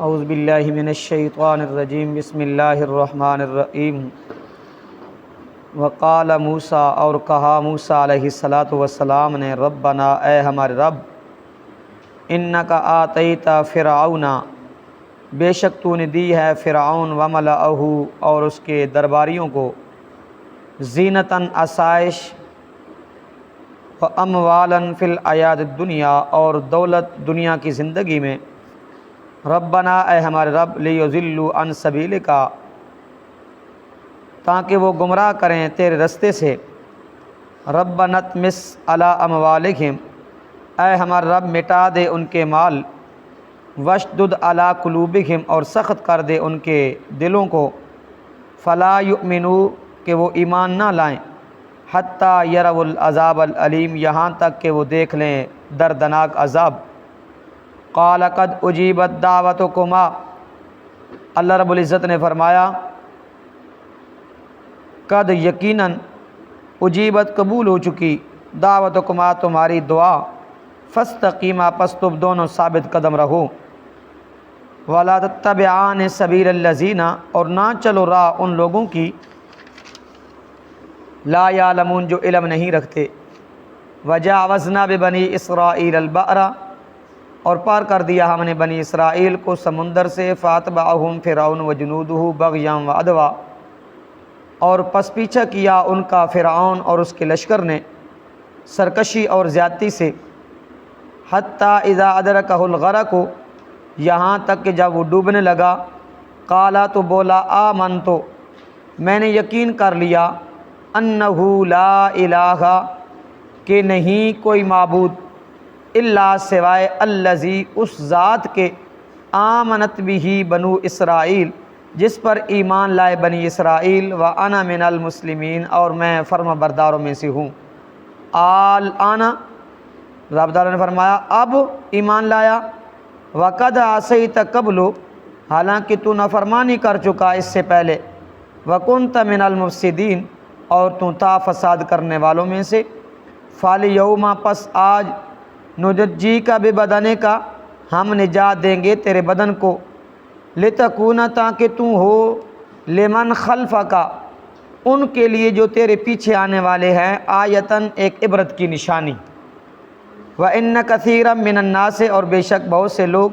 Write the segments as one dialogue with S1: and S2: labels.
S1: اعوذ باللہ من الشیطان الرجیم بسم اللہ الرحمن الرحیم وقال موسیٰ، اور کہا موسیٰ علیہ السلام نے، ربنا، اے ہمارے رب، انک آتیت فرعون، بے شک تو نے دی ہے فرعون وملأہ اور اس کے درباریوں کو، زینتاً آسائش، واموالاً فی الحیاۃ الدنیا اور دولت دنیا کی زندگی میں، ربنا، اے ہمارے رب، لیضلوا عن سبیلک، تاکہ وہ گمراہ کریں تیرے رستے سے، ربنا اطمس علی اموالہم، اے ہمارے رب مٹا دے ان کے مال، واشدد علی قلوبہم اور سخت کر دے ان کے دلوں کو، فلا یؤمنوا کہ وہ ایمان نہ لائیں، حتی یروا العذاب العلیم یہاں تک کہ وہ دیکھ لیں دردناک عذاب۔ قال قد اجیبت دعوتکما، اللہ رب العزت نے فرمایا، قد یقیناً، اجیبت قبول ہو چکی، دعوتکما تمہاری دعا، فاستقیما پس تم دونوں ثابت قدم رہو، ولا تتبعان سبیل الذین اور نہ چلو راہ ان لوگوں کی، لا یعلمون جو علم نہیں رکھتے، وجاوزنا ببنی اسرائیل البحر اور پار کر دیا ہم نے بنی اسرائیل کو سمندر سے، فاتبعہم فرعون وجنودہ بغیا وعدوا اور پس پیچھا کیا ان کا فرعون اور اس کے لشکر نے سرکشی اور زیادتی سے، حتی اذا ادرکہ الغرق یہاں تک کہ جب وہ ڈوبنے لگا، قالا تو بولا، آمنتو میں نے یقین کر لیا، انہ لا الہ کہ نہیں کوئی معبود، الا سوائے الذی اس ذات کے، آمنت بھی بنو اسرائیل جس پر ایمان لائے بنی اسرائیل، وانا من المسلمین اور میں فرما برداروں میں سے ہوں۔ الآن رب تعالیٰ نے فرمایا اب ایمان لایا، وقد عصیت قبل حالانکہ تو نافرمانی کر چکا اس سے پہلے، وکنت من المفسدین اور تو تھا فساد کرنے والوں میں سے، فالیوم پس آج، نججیک ببدنک ہم نجات دیں گے تیرے بدن کو، لتکون تاکہ تو ہو، لمن خلفک ان کے لیے جو تیرے پیچھے آنے والے ہیں، آیتاً ایک عبرت کی نشانی، وَإِنَّ كَثِيرًا مِّنَ النَّاسِ اور بے شک بہت سے لوگ،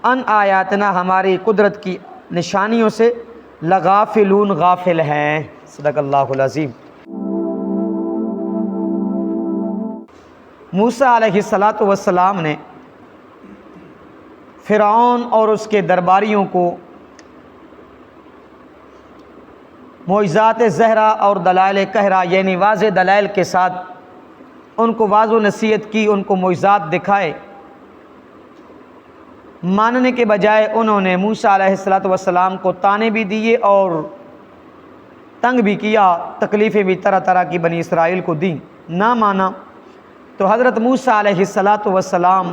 S1: ان آیاتنا ہماری قدرت کی نشانیوں سے، لغافلون غافل ہیں۔ صدق اللہ العظیم۔ موسیٰ علیہ السلام نے فرعون اور اس کے درباریوں کو معجزات ظاہرہ اور دلائل قہرہ یعنی واضح دلائل کے ساتھ ان کو واضح و نصیحت کی، ان کو معجزات دکھائے، ماننے کے بجائے انہوں نے موسیٰ علیہ السلام کو طعنے بھی دیے اور تنگ بھی کیا، تکلیفیں بھی طرح طرح کی بنی اسرائیل کو دیں، نہ مانا۔ تو حضرت موسیٰ علیہ السلام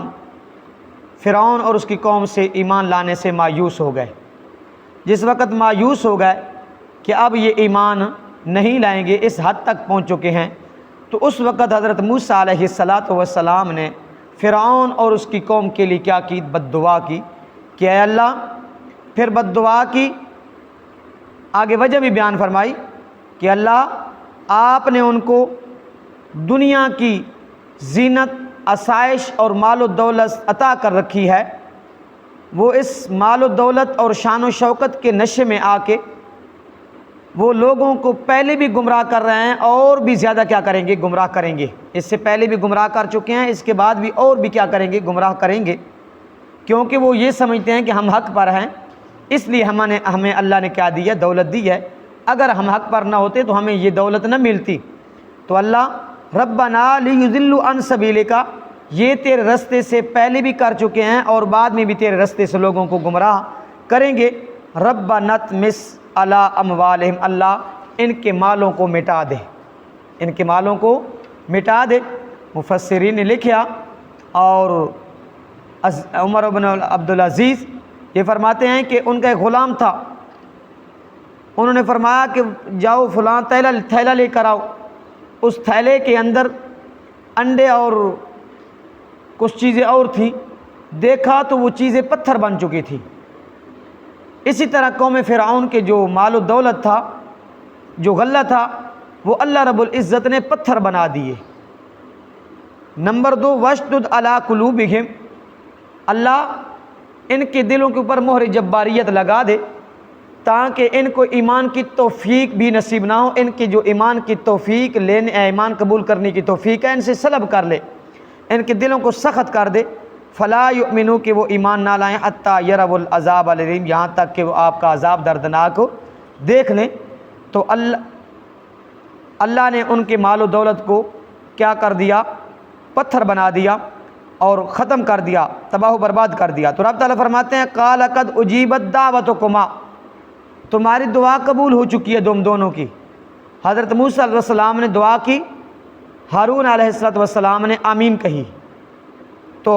S1: فرعون اور اس کی قوم سے ایمان لانے سے مایوس ہو گئے۔ جس وقت مایوس ہو گئے کہ اب یہ ایمان نہیں لائیں گے، اس حد تک پہنچ چکے ہیں، تو اس وقت حضرت موسیٰ علیہ السلام نے فرعون اور اس کی قوم کے لیے کیا کی؟ بد دعا کی کہ اے اللہ، پھر بد دعا کی، آگے وجہ بھی بیان فرمائی کہ اللہ آپ نے ان کو دنیا کی زینت، آسائش اور مال و دولت عطا کر رکھی ہے، وہ اس مال و دولت اور شان و شوکت کے نشے میں آ کے وہ لوگوں کو پہلے بھی گمراہ کر رہے ہیں اور بھی زیادہ کیا کریں گے؟ گمراہ کریں گے۔ اس سے پہلے بھی گمراہ کر چکے ہیں، اس کے بعد بھی اور بھی کیا کریں گے؟ گمراہ کریں گے، کیونکہ وہ یہ سمجھتے ہیں کہ ہم حق پر ہیں، اس لیے ہمیں اللہ نے کیا دی ہے؟ دولت دی ہے، اگر ہم حق پر نہ ہوتے تو ہمیں یہ دولت نہ ملتی۔ تو اللہ ربنا لیضلوا عن سبیلک، یہ تیرے رستے سے پہلے بھی کر چکے ہیں اور بعد میں بھی تیرے رستے سے لوگوں کو گمراہ کریں گے، ربنا اطمس علی اموالہم، اللہ ان کے مالوں کو مٹا دے، ان کے مالوں کو مٹا دے۔ مفسرین نے لکھا، اور عمر بن عبدالعزیز یہ فرماتے ہیں کہ ان کا ایک غلام تھا، انہوں نے فرمایا کہ جاؤ فلاں تھیلا لے کر آؤ، اس تھیلے کے اندر انڈے اور کچھ چیزیں اور تھیں، دیکھا تو وہ چیزیں پتھر بن چکی تھیں، اسی طرح قوم فرعون کے جو مال و دولت تھا، جو غلہ تھا، وہ اللہ رب العزت نے پتھر بنا دیے۔ نمبر 2 وَاشْدُدْ عَلَىٰ قُلُوبِهِمْ، اللہ ان کے دلوں کے اوپر مہر جباریت لگا دے تاکہ ان کو ایمان کی توفیق بھی نصیب نہ ہو، ان کی جو ایمان کی توفیق لینے، ایمان قبول کرنے کی توفیق ہے، ان سے سلب کر لے، ان کے دلوں کو سخت کر دے۔ فَلَا يُؤْمِنُوا کہ وہ ایمان نہ لائیں حَتَّىٰ يَرَوُا الْعَذَابَ الْأَلِيمَ، یہاں تک کہ وہ آپ کا عذاب دردناک دیکھ لیں۔ تو اللہ نے ان کے مال و دولت کو کیا کر دیا؟ پتھر بنا دیا اور ختم کر دیا، تباہ و برباد کر دیا۔ تو رب تعالیٰ فرماتے ہیں قَالَ قَدْ أُجِيبَتْ دَعْوَتُكُمَا، تمہاری دعا قبول ہو چکی ہے تم دونوں کی۔ حضرت موسیٰ علیہ السلام نے دعا کی، ہارون علیہ السلام نے آمین کہی۔ تو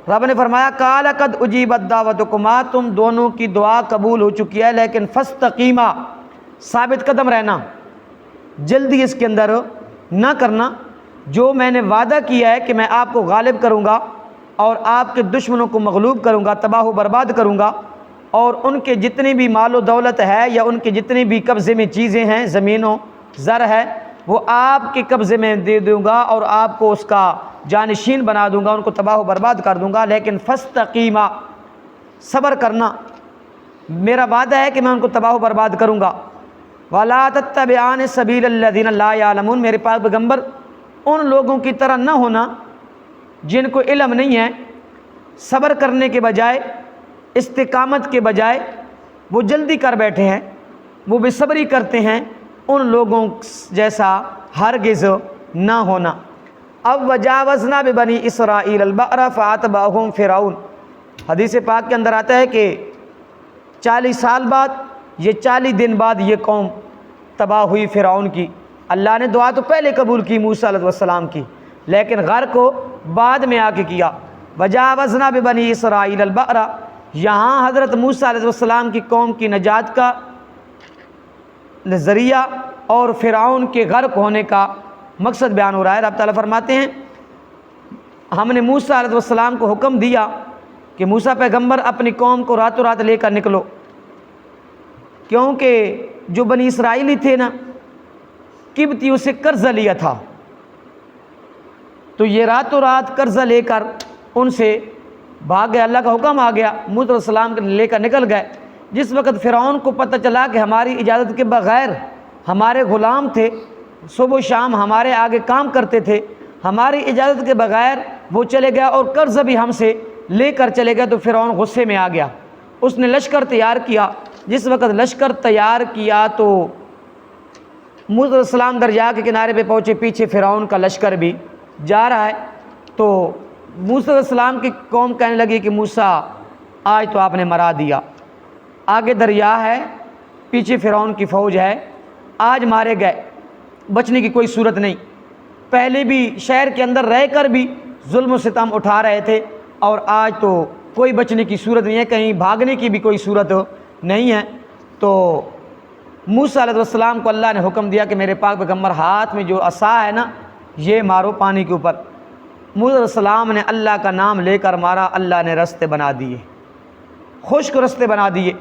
S1: رب نے فرمایا قَالَ قَدْ أُجِيبَتْ دَعْوَتُكُمَا، تم دونوں کی دعا قبول ہو چکی ہے، لیکن فَاسْتَقِیمَا، ثابت قدم رہنا، جلدی اس کے اندر نہ کرنا۔ جو میں نے وعدہ کیا ہے کہ میں آپ کو غالب کروں گا اور آپ کے دشمنوں کو مغلوب کروں گا، تباہ و برباد کروں گا، اور ان کے جتنی بھی مال و دولت ہے یا ان کے جتنی بھی قبضے میں چیزیں ہیں، زمین و زر ہے، وہ آپ کے قبضے میں دے دوں گا اور آپ کو اس کا جانشین بنا دوں گا، ان کو تباہ و برباد کر دوں گا۔ لیکن فاستقیما، صبر کرنا، میرا وعدہ ہے کہ میں ان کو تباہ و برباد کروں گا۔ وَلَا تَتَّبِعَانِ سَبِيلَ الَّذِينَ لَا يَعْلَمُونَ، میرے پاک پیغمبر ان لوگوں کی طرح نہ ہونا جن کو علم نہیں ہے۔ صبر کرنے کے بجائے، استقامت کے بجائے وہ جلدی کر بیٹھے ہیں، وہ بے صبری کرتے ہیں، ان لوگوں جیسا ہرگز نہ ہونا۔ اب وجاوزنا ببنی اسرائیل البحر فاتبعہم فرعون، حدیث پاک کے اندر آتا ہے کہ 40 سال بعد، یہ 40 دن بعد یہ قوم تباہ ہوئی فرعون کی۔ اللہ نے دعا تو پہلے قبول کی موسیٰ علیہ السلام کی، لیکن غرق کو بعد میں آ کے کیا۔ وجاوزنا ببنی اسرائیل البحر، یہاں حضرت موسیٰ علیہ السلام کی قوم کی نجات کا ذریعہ اور فرعون کے غرق ہونے کا مقصد بیان ہو رہا ہے۔ رب تعالیٰ فرماتے ہیں ہم نے موسیٰ علیہ السلام کو حکم دیا کہ موسیٰ پیغمبر اپنی قوم کو راتوں رات لے کر نکلو، کیونکہ جو بنی اسرائیلی تھے نا، قبطیوں سے قرضہ لیا تھا، تو یہ راتوں رات قرضہ لے کر ان سے بھاگ گئے۔ اللہ کا حکم آ گیا، موسیٰ علیہ السلام لے کر نکل گئے۔ جس وقت فرعون کو پتہ چلا کہ ہماری اجازت کے بغیر ہمارے غلام تھے، صبح و شام ہمارے آگے کام کرتے تھے، ہماری اجازت کے بغیر وہ چلے گیا اور قرضہ بھی ہم سے لے کر چلے گئے، تو فرعون غصے میں آ گیا، اس نے لشکر تیار کیا۔ جس وقت لشکر تیار کیا تو موسیٰ علیہ السلام دریا کے کنارے پہ پہنچے، پیچھے فرعون کا لشکر بھی جا رہا ہے۔ تو موسیٰ علیہ السلام کی قوم کہنے لگی کہ موسیٰ آج تو آپ نے مرا دیا، آگے دریا ہے، پیچھے فرعون کی فوج ہے، آج مارے گئے، بچنے کی کوئی صورت نہیں۔ پہلے بھی شہر کے اندر رہ کر بھی ظلم و ستم اٹھا رہے تھے، اور آج تو کوئی بچنے کی صورت نہیں ہے، کہیں بھاگنے کی بھی کوئی صورت نہیں ہے۔ تو موسیٰ علیہ السلام کو اللہ نے حکم دیا کہ میرے پاک پیغمبر ہاتھ میں جو عصا ہے نا، یہ مارو پانی کے اوپر۔ موسیٰ علیہ السلام نے اللہ کا نام لے کر مارا، اللہ نے رستے بنا دیے، خشک رستے بنا دیے۔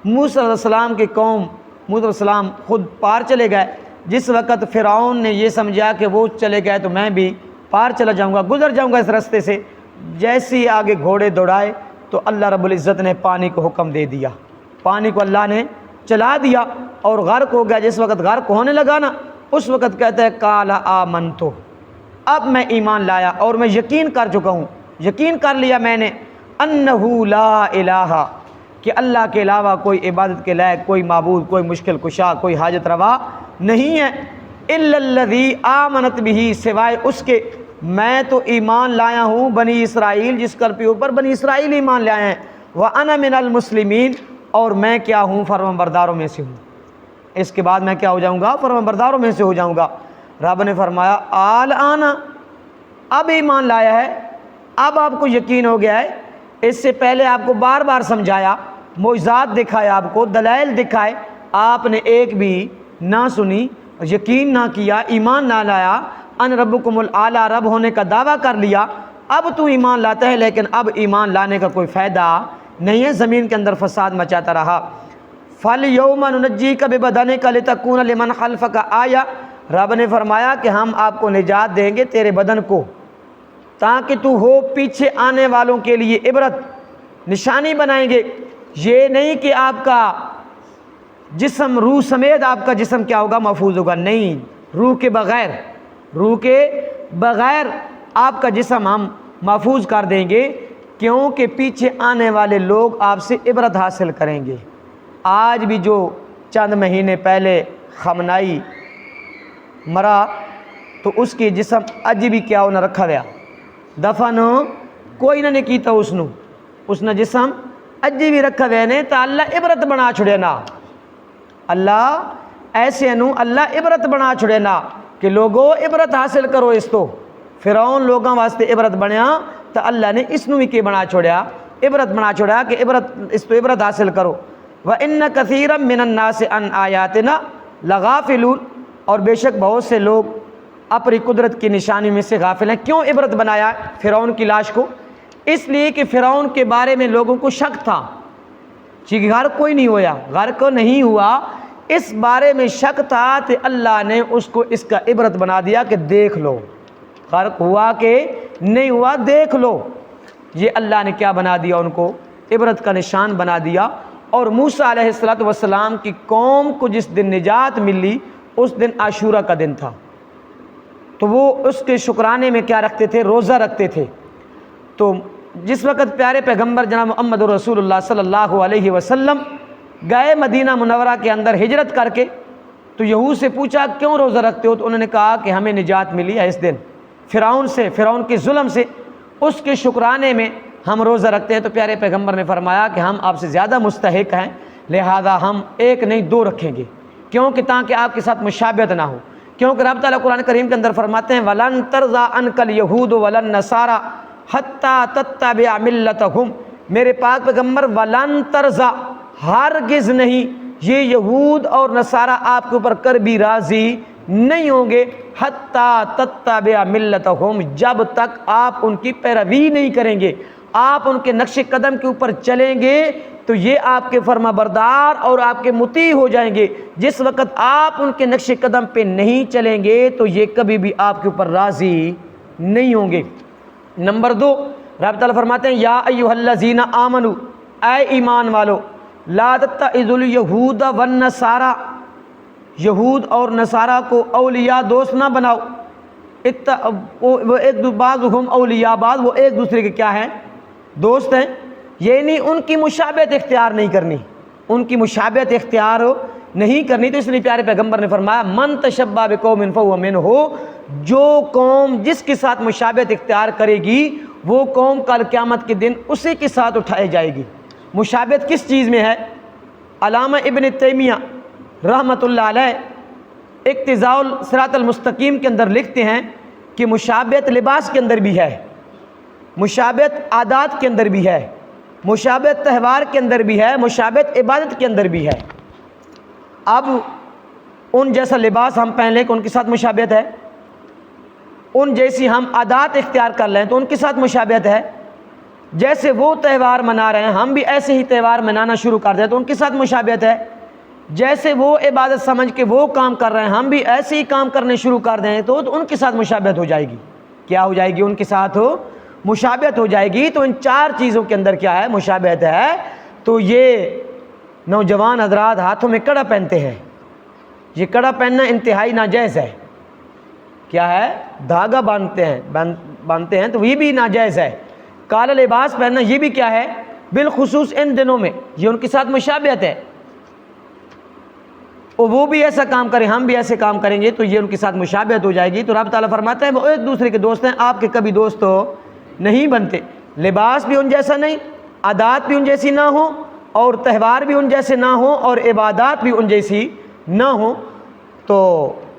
S1: موسیٰ علیہ السلام کی قوم، موسیٰ علیہ السلام خود پار چلے گئے۔ جس وقت فرعون نے یہ سمجھا کہ وہ چلے گئے تو میں بھی پار چلا جاؤں گا، گزر جاؤں گا اس رستے سے، جیسے ہی آگے گھوڑے دوڑائے تو اللہ رب العزت نے پانی کو حکم دے دیا، پانی کو اللہ نے چلا دیا اور غرق ہو گیا۔ جس وقت غرق ہونے لگا نا، اس وقت کہتا ہے قال آمنت، اب میں ایمان لایا اور میں یقین کر چکا ہوں، یقین کر لیا میں نے، انہ لا الہ، کہ اللہ کے علاوہ کوئی عبادت کے لائق، کوئی معبود، کوئی مشکل کشا، کوئی حاجت روا نہیں ہے، الا الذی آمنت بہ، سوائے اس کے میں تو ایمان لایا ہوں بنی اسرائیل، جس کے اوپر بنی اسرائیل ایمان لائے ہیں، وَأَنَا مِنَ الْمُسْلِمِينَ، اور میں کیا ہوں، فرمانبرداروں میں سے ہوں۔ اس کے بعد میں کیا ہو جاؤں گا، فرمانبرداروں میں سے ہو جاؤں گا۔ رب نے فرمایا الآن، اب ایمان لایا ہے، اب آپ کو یقین ہو گیا ہے۔ اس سے پہلے آپ کو بار بار سمجھایا، معجزات دکھائے، آپ کو دلائل دکھائے، آپ نے ایک بھی نہ سنی، یقین نہ کیا، ایمان نہ لایا، ان ربکم الاعلی، رب ہونے کا دعویٰ کر لیا۔ اب تو ایمان لاتا ہے، لیکن اب ایمان لانے کا کوئی فائدہ نہیں ہے، زمین کے اندر فساد مچاتا رہا۔ فَالْيَوْمَ نُنَجِّيكَ بِبَدَنِكَ لِتَكُونَ لِمَنْ خَلْفَكَ آیَةً، رب نے فرمایا کہ ہم آپ کو نجات دیں گے تیرے بدن کو، تاکہ تو ہو پیچھے آنے والوں کے لیے عبرت، نشانی بنائیں گے۔ یہ نہیں کہ آپ کا جسم روح سمیت آپ کا جسم کیا ہوگا، محفوظ ہوگا، نہیں، روح کے بغیر آپ کا جسم ہم محفوظ کر دیں گے، کیونکہ پیچھے آنے والے لوگ آپ سے عبرت حاصل کریں گے۔ آج بھی جو چند مہینے پہلے خامنائی مرا تو اس کے جسم اج بھی کیا ہونا رکھا گیا، دفن کوئی نہ کیتا، اس نے جسم اج بھی رکھا گیا نے، تو اللہ عبرت بنا چھڑے نا، اللہ ایسے نو اللہ عبرت بنا چھڑے نا کہ لوگوں عبرت حاصل کرو اس تو۔ فرعون لوگوں واسطے عبرت بنیا تو اللہ نے اس نو بھی کی بنا چھوڑیا، عبرت بنا چھوڑیا کہ اس تو عبرت حاصل کرو۔ وَإِنَّ كَثِيرًا مِّنَ النَّاسِ عَنْ آيَاتِنَا لَغَافِلُونَ، اور بے شک بہت سے لوگ اپنی قدرت کی نشانی میں سے غافل ہیں۔ کیوں عبرت بنایا فرعون کی لاش کو؟ اس لیے کہ فرعون کے بارے میں لوگوں کو شک تھا، کہ غرق کوئی نہیں ہوا، غرق نہیں ہوا، اس بارے میں شک تھا، تو اللہ نے اس کو اس کا عبرت بنا دیا کہ دیکھ لو غرق ہوا کہ نہیں ہوا، دیکھ لو۔ یہ اللہ نے کیا بنا دیا، ان کو عبرت کا نشان بنا دیا۔ اور موسیٰ علیہ السلام کی قوم کو جس دن نجات ملی اس دن عاشورہ کا دن تھا، تو وہ اس کے شکرانے میں کیا رکھتے تھے، روزہ رکھتے تھے۔ تو جس وقت پیارے پیغمبر جناب محمد رسول اللہ صلی اللہ علیہ وسلم گئے مدینہ منورہ کے اندر ہجرت کر کے، تو یہود سے پوچھا کیوں روزہ رکھتے ہو، تو انہوں نے کہا کہ ہمیں نجات ملی ہے اس دن فرعون کے ظلم سے، اس کے شکرانے میں ہم روزہ رکھتے ہیں۔ تو پیارے پیغمبر نے فرمایا کہ ہم آپ سے زیادہ مستحق ہیں، لہذا ہم ایک نہیں دو رکھیں گے، کیونکہ تاکہ آپ کے ساتھ مشابہت نہ ہو، کیونکہ رب تعالیٰ قرآن کریم کے اندر فرماتے ہیں وَلَن تَرْضَىٰ عَنْكَ الْيَهُودُ وَلَا النَّصَارَىٰ حَتَّىٰ تَتَّبِعَ مِلَّتَهُمْ، میرے پاک پیغمبر وَلَن تَرْضَىٰ، ہرگز نہیں، یہ یہود اور نصارہ آپ کے اوپر کر بھی راضی نہیں ہوں گے، حتیٰ تتبع ملتہم، جب تک آپ ان کی پیروی نہیں کریں گے، آپ ان کے نقش قدم کے اوپر چلیں گے تو یہ آپ کے فرما بردار اور آپ کے مطیع ہو جائیں گے۔ جس وقت آپ ان کے نقش قدم پہ نہیں چلیں گے تو یہ کبھی بھی آپ کے اوپر راضی نہیں ہوں گے۔ نمبر 2، رب تعالیٰ فرماتے ہیں یا ایھا الذین آمنوا، اے ایمان والو، لا تتخذوا الیہود والنصارى، یہود اور نصارہ کو اولیاء دوست نہ بناؤ، بعضهم اولیاء بعض، وہ ایک دوسرے کے کیا ہیں، دوست ہیں، یعنی ان کی مشابہت اختیار نہیں کرنی، ان کی مشابہت اختیار نہیں کرنی۔ تو اس لیے پیارے پیغمبر نے فرمایا من تشبہ بقوم فہو منہ، جو قوم جس کے ساتھ مشابہت اختیار کرے گی وہ قوم کل قیامت کے دن اسی کے ساتھ اٹھائی جائے گی۔ مشابہت کس چیز میں ہے؟ علامہ ابن تیمیہ رحمۃ اللہ علیہ اقتضاء الصراط المستقیم کے اندر لکھتے ہیں کہ مشابہت لباس کے اندر بھی ہے، مشابہت عادات کے اندر بھی ہے، مشابہت تہوار کے اندر بھی ہے، مشابہت عبادت کے اندر بھی ہے۔ اب ان جیسا لباس ہم پہن لیں کہ ان کے ساتھ مشابہت ہے، ان جیسی ہم عادات اختیار کر لیں تو ان کے ساتھ مشابہت ہے، جیسے وہ تہوار منا رہے ہیں ہم بھی ایسے ہی تہوار منانا شروع کر دیں تو ان کے ساتھ مشابہت ہے، جیسے وہ عبادت سمجھ کے وہ کام کر رہے ہیں ہم بھی ایسے ہی کام کرنے شروع کر دیں تو ان کے ساتھ مشابہت ہو جائے گی۔ کیا ہو جائے گی؟ ان کے ساتھ مشابہت ہو جائے گی۔ تو ان چار چیزوں کے اندر کیا ہے؟ مشابہت ہے۔ تو یہ نوجوان حضرات ہاتھوں میں کڑا پہنتے ہیں، یہ کڑا پہننا انتہائی ناجائز ہے۔ کیا ہے؟ دھاگا باندھتے ہیں تو یہ بھی ناجائز ہے۔ کالا لباس پہننا یہ بھی کیا ہے؟ بالخصوص ان دنوں میں یہ ان کے ساتھ مشابہت ہے، اور وہ بھی ایسا کام کریں ہم بھی ایسے کام کریں گے تو یہ ان کے ساتھ مشابہت ہو جائے گی۔ تو رب تعالیٰ فرماتا ہے وہ ایک دوسرے کے دوست ہیں، آپ کے کبھی دوست نہیں بنتے۔ لباس بھی ان جیسا نہیں، عادات بھی ان جیسی نہ ہوں، اور تہوار بھی ان جیسے نہ ہوں، اور عبادات بھی ان جیسی نہ ہوں۔ تو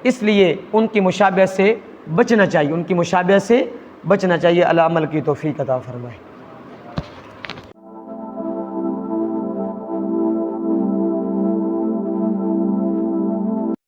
S1: اس لیے ان کی مشابہت سے بچنا چاہیے، ان کی مشابہت سے بچنا چاہیے۔ اللہ عمل کی توفیق عطا فرمائے۔